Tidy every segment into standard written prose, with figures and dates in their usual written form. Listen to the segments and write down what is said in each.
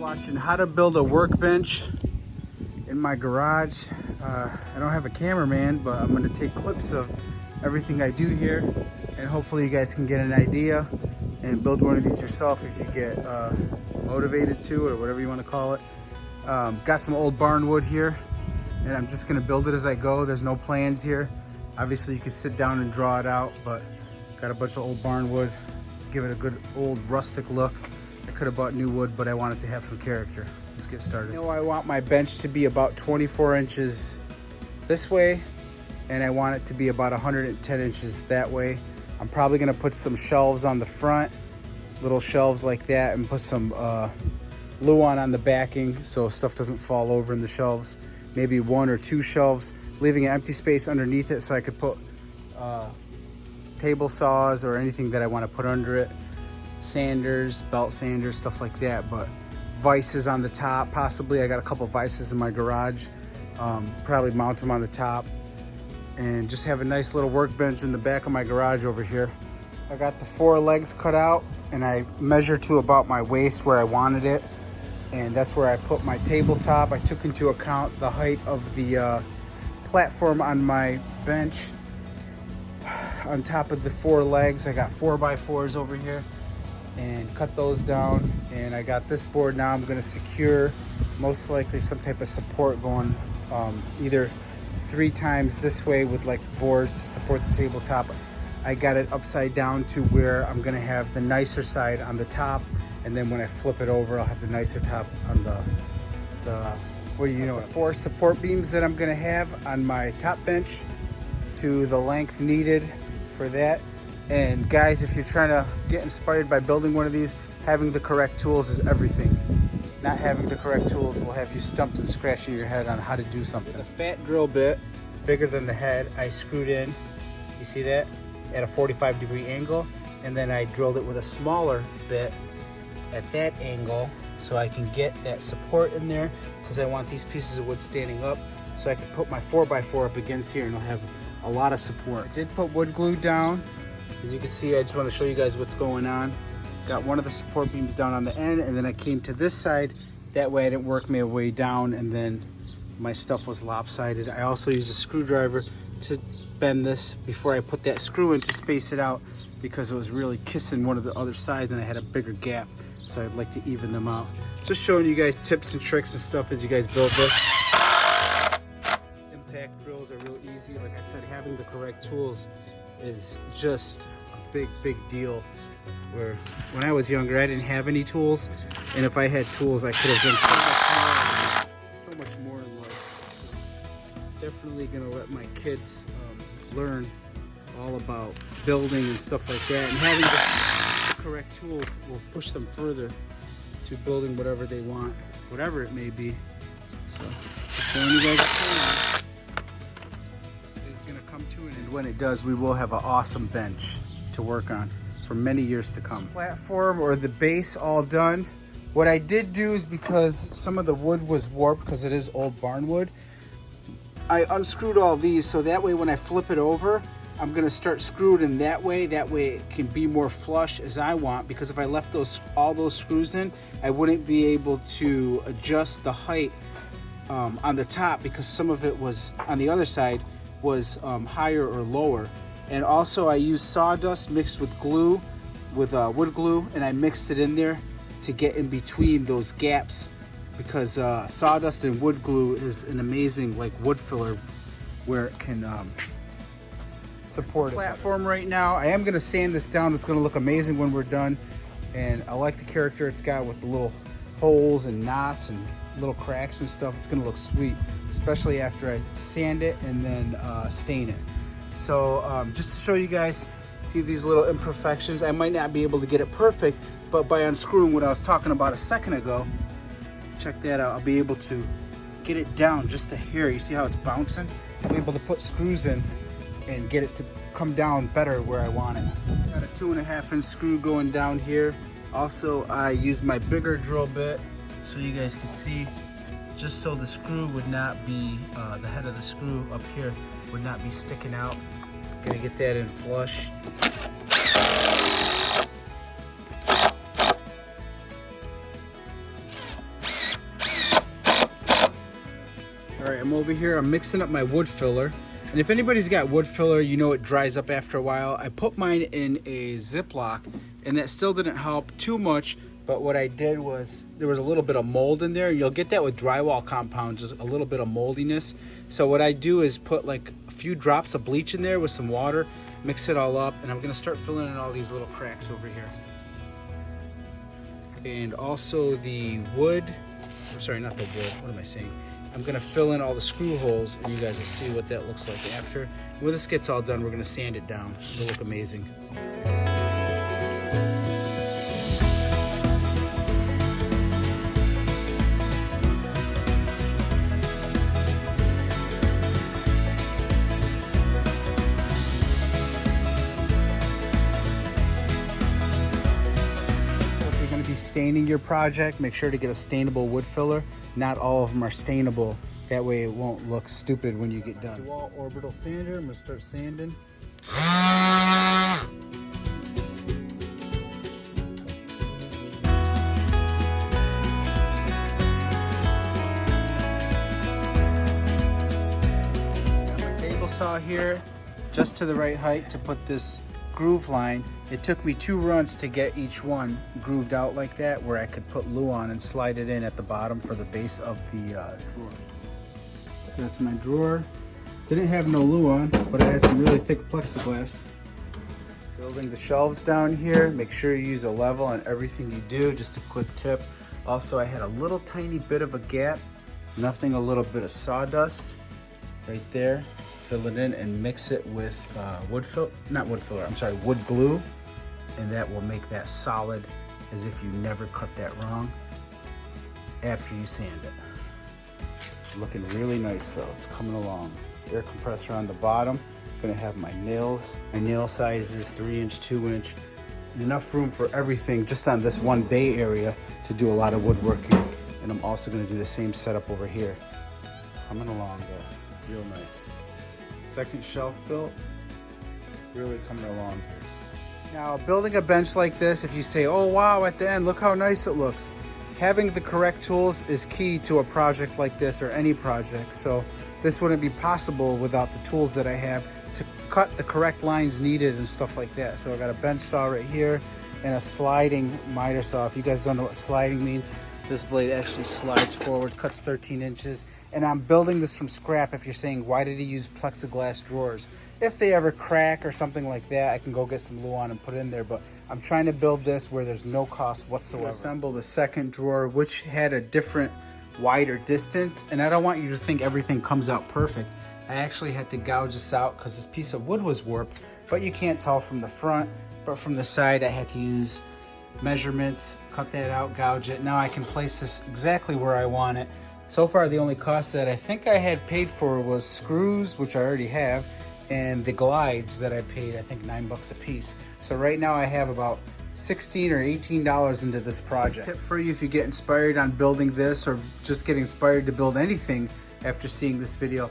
Watching how to build a workbench in my garage. I don't have a cameraman, but I'm going to take clips of everything I do here, and hopefully you guys can get an idea and build one of these yourself if you get motivated to, or whatever you want to call it. Got some old barn wood here, and I'm just going to build it as I go. There's no plans here. Obviously you can sit down and draw it out, but got a bunch of old barn wood, give it a good old rustic look. I could have bought new wood, but I wanted to have some character. Let's get started. You know, I want my bench to be about 24 inches this way, and I want it to be about 110 inches that way. I'm probably gonna put some shelves on the front, little shelves like that, and put some Luan on the backing so stuff doesn't fall over in the shelves. Maybe 1 or 2 shelves, leaving an empty space underneath it so I could put table saws or anything that I want to put under it. Sanders, belt sanders, stuff like that. But vices on the top, possibly. I got a couple vices in my garage. Probably mount them on the top and just have a nice little workbench in the back of my garage over here. I got the 4 legs cut out, and I measured to about my waist where I wanted it, and that's where I put my tabletop. I took into account the height of the platform on my bench. On top of the 4 legs, I got 4x4s over here, and cut those down. And I got this board now. I'm going to secure most likely some type of support going either 3 times this way with like boards to support the tabletop. I got it upside down to where I'm going to have the nicer side on the top, and then when I flip it over, I'll have the nicer top on the what do you know? 4 support beams that I'm going to have on my top bench to the length needed for that. And guys, if you're trying to get inspired by building one of these, having the correct tools is everything. Not having the correct tools will have you stumped and scratching your head on how to do something. A fat drill bit, bigger than the head, I screwed in, you see that, at a 45-degree angle, and then I drilled it with a smaller bit at that angle so I can get that support in there, because I want these pieces of wood standing up so I can put my 4x4 up against here and it'll have a lot of support. I did put wood glue down. As you can see, I just want to show you guys what's going on. Got one of the support beams down on the end, and then I came to this side. That way I didn't work my way down and then my stuff was lopsided. I also used a screwdriver to bend this before I put that screw in to space it out, because it was really kissing one of the other sides and I had a bigger gap. So I'd like to even them out. Just showing you guys tips and tricks and stuff as you guys build this. Impact drills are real easy. Like I said, having the correct tools is just a big deal. Where when I was younger, I didn't have any tools, and if I had tools, I could have done so much more in life. So definitely gonna let my kids learn all about building and stuff like that, and having the correct tools will push them further to building whatever they want, whatever it may be. So just showing you guys this is gonna come to an end. And when it does, we will have an awesome bench to work on for many years to come. Platform or the base all done. What I did do is, because some of the wood was warped because it is old barn wood, I unscrewed all these so that way when I flip it over, I'm gonna start screwed in that way. That way it can be more flush as I want, because if I left all those screws in, I wouldn't be able to adjust the height on the top, because some of it was on the other side was higher or lower. And also I used sawdust mixed with glue, with wood glue, and I mixed it in there to get in between those gaps, because sawdust and wood glue is an amazing like wood filler where it can support it. Platform right now, I am gonna sand this down. It's gonna look amazing when we're done. And I like the character it's got with the little holes and knots and little cracks and stuff. It's gonna look sweet, especially after I sand it and then stain it. So just to show you guys, see these little imperfections. I might not be able to get it perfect, but by unscrewing what I was talking about a second ago, check that out, I'll be able to get it down just a hair. You see how it's bouncing? I'll be able to put screws in and get it to come down better where I want it. It's got a 2.5-inch screw going down here. Also, I used my bigger drill bit so you guys can see, just so the screw would not be, the head of the screw up here would not be sticking out. Gonna get that in flush. Alright, I'm over here, I'm mixing up my wood filler. And if anybody's got wood filler, you know it dries up after a while. I put mine in a Ziploc, and that still didn't help too much. But what I did was, there was a little bit of mold in there. You'll get that with drywall compounds, just a little bit of moldiness. So what I do is put like a few drops of bleach in there with some water, mix it all up, and I'm gonna start filling in all these little cracks over here. And also the wood, I'm sorry, not the wood, what am I saying? I'm gonna fill in all the screw holes, and you guys will see what that looks like after. When this gets all done, we're gonna sand it down. It'll look amazing. Staining your project, make sure to get a stainable wood filler. Not all of them are stainable. That way it won't look stupid when you get done. Dual orbital sander, I'm gonna start sanding. Got my table saw here, just to the right height to put this groove line. It took me 2 runs to get each one grooved out like that, where I could put glue on and slide it in at the bottom for the base of the drawers. That's my drawer. Didn't have no glue on, but I had some really thick plexiglass. Building the shelves down here, make sure you use a level on everything you do. Just a quick tip. Also, I had a little tiny bit of a gap, nothing, a little bit of sawdust right there. Fill it in and mix it with wood glue, and that will make that solid as if you never cut that wrong after you sand it. Looking really nice though, it's coming along. Air compressor on the bottom. Gonna have my nails. My nail size is 3-inch, 2-inch. Enough room for everything just on this one bay area to do a lot of woodworking. And I'm also gonna do the same setup over here. Coming along though, real nice. Second shelf built, really coming along here. Now, building a bench like this, if you say, oh wow, at the end, look how nice it looks. Having the correct tools is key to a project like this, or any project. So this wouldn't be possible without the tools that I have to cut the correct lines needed and stuff like that. So I got a bench saw right here and a sliding miter saw. If you guys don't know what sliding means, this blade actually slides forward, cuts 13 inches. And I'm building this from scrap. If you're saying, why did he use plexiglass drawers? If they ever crack or something like that, I can go get some glue on and put it in there. But I'm trying to build this where there's no cost whatsoever. Assemble the second drawer, which had a different, wider distance. And I don't want you to think everything comes out perfect. I actually had to gouge this out because this piece of wood was warped. But you can't tell from the front. But from the side, I had to use measurements, cut that out, gouge it. Now I can place this exactly where I want it. So far, the only cost that I think I had paid for was screws, which I already have, and the glides that I paid, I think $9 a piece. So right now I have about $16 or $18 into this project. Tip for you if you get inspired on building this, or just get inspired to build anything after seeing this video.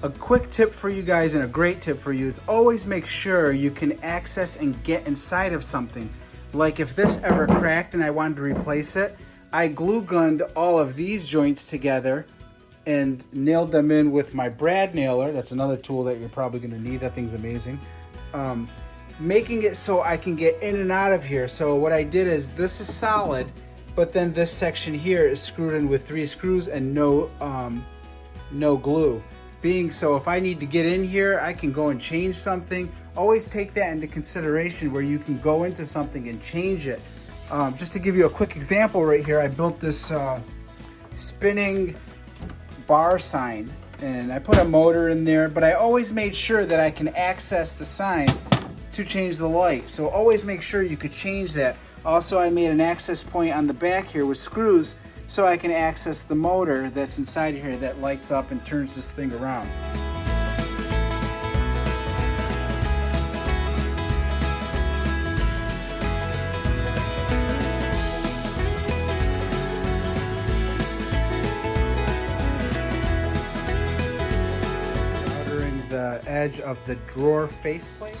A quick tip for you guys, and a great tip for you, is always make sure you can access and get inside of something. Like if this ever cracked and I wanted to replace it, I glue gunned all of these joints together and nailed them in with my brad nailer. That's another tool that you're probably going to need. That thing's amazing. Making it so I can get in and out of here. So what I did is, this is solid, but then this section here is screwed in with 3 screws and no glue. Being so, if I need to get in here, I can go and change something. Always take that into consideration, where you can go into something and change it. Just to give you a quick example right here, I built this spinning bar sign, and I put a motor in there, but I always made sure that I can access the sign to change the light. So always make sure you could change that. Also, I made an access point on the back here with screws so I can access the motor that's inside here that lights up and turns this thing around. The edge of the drawer faceplate.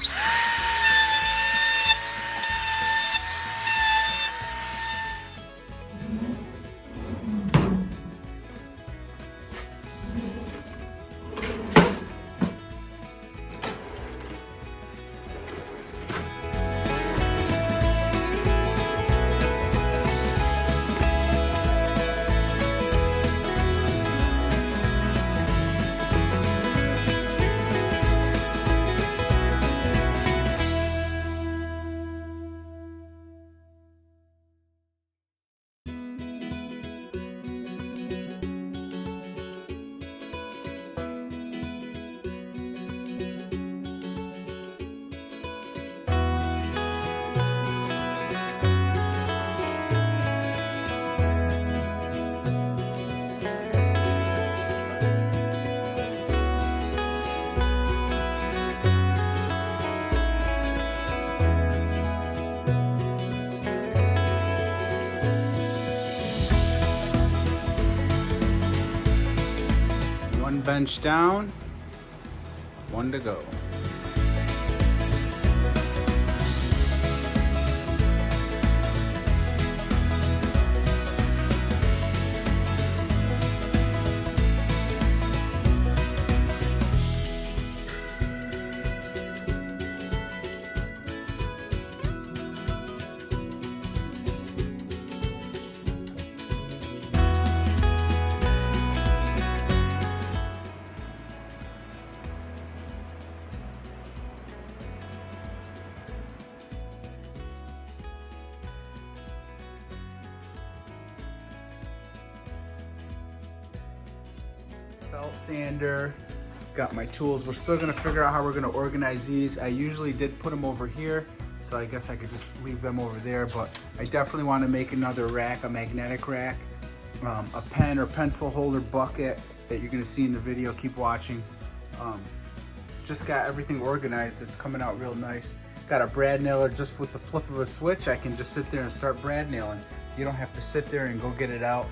bench down. 1 to go. Belt sander, got my tools. We're still gonna figure out how we're gonna organize these. I usually did put them over here, so I guess I could just leave them over there, but I definitely want to make another rack, a magnetic rack, a pen or pencil holder bucket that you're gonna see in the video. Keep watching. Just got everything organized. It's coming out real nice. Got a brad nailer. Just with the flip of a switch, I can just sit there and start brad nailing. You don't have to sit there and go get it out.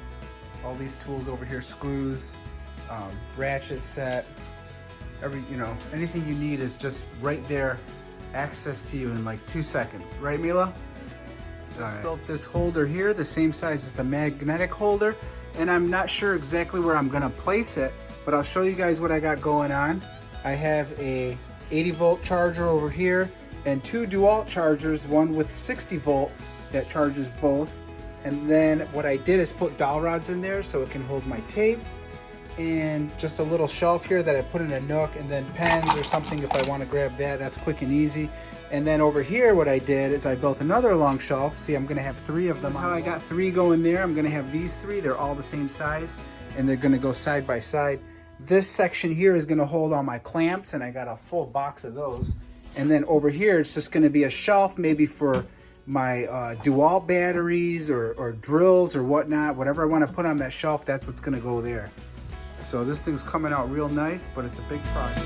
All these tools over here, screws, ratchet set, anything you need is just right there, access to you in like 2 seconds, right, Mila? Just built this holder here, the same size as the magnetic holder, and I'm not sure exactly where I'm gonna place it, but I'll show you guys what I got going on. I have a 80-volt charger over here and 2 DeWalt chargers, one with 60 volt that charges both, and then what I did is put dowel rods in there so it can hold my tape, and just a little shelf here that I put in a nook, and then pens or something if I want to grab that. That's quick and easy. And then over here what I did is I built another long shelf. See, I'm gonna have 3 of them. That's how I got 3 going there. I'm gonna have these 3, they're all the same size, and they're gonna go side by side. This section here is gonna hold all my clamps, and I got a full box of those. And then over here it's just gonna be a shelf, maybe for my DeWalt batteries or drills or whatnot. Whatever I want to put on that shelf, that's what's gonna go there. So this thing's coming out real nice, but it's a big project.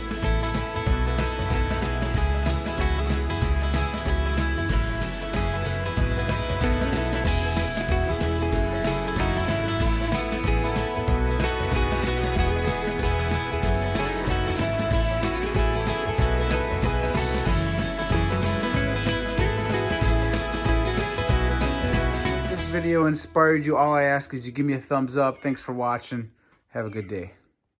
If this video inspired you, all I ask is you give me a thumbs up. Thanks for watching. Have a good day.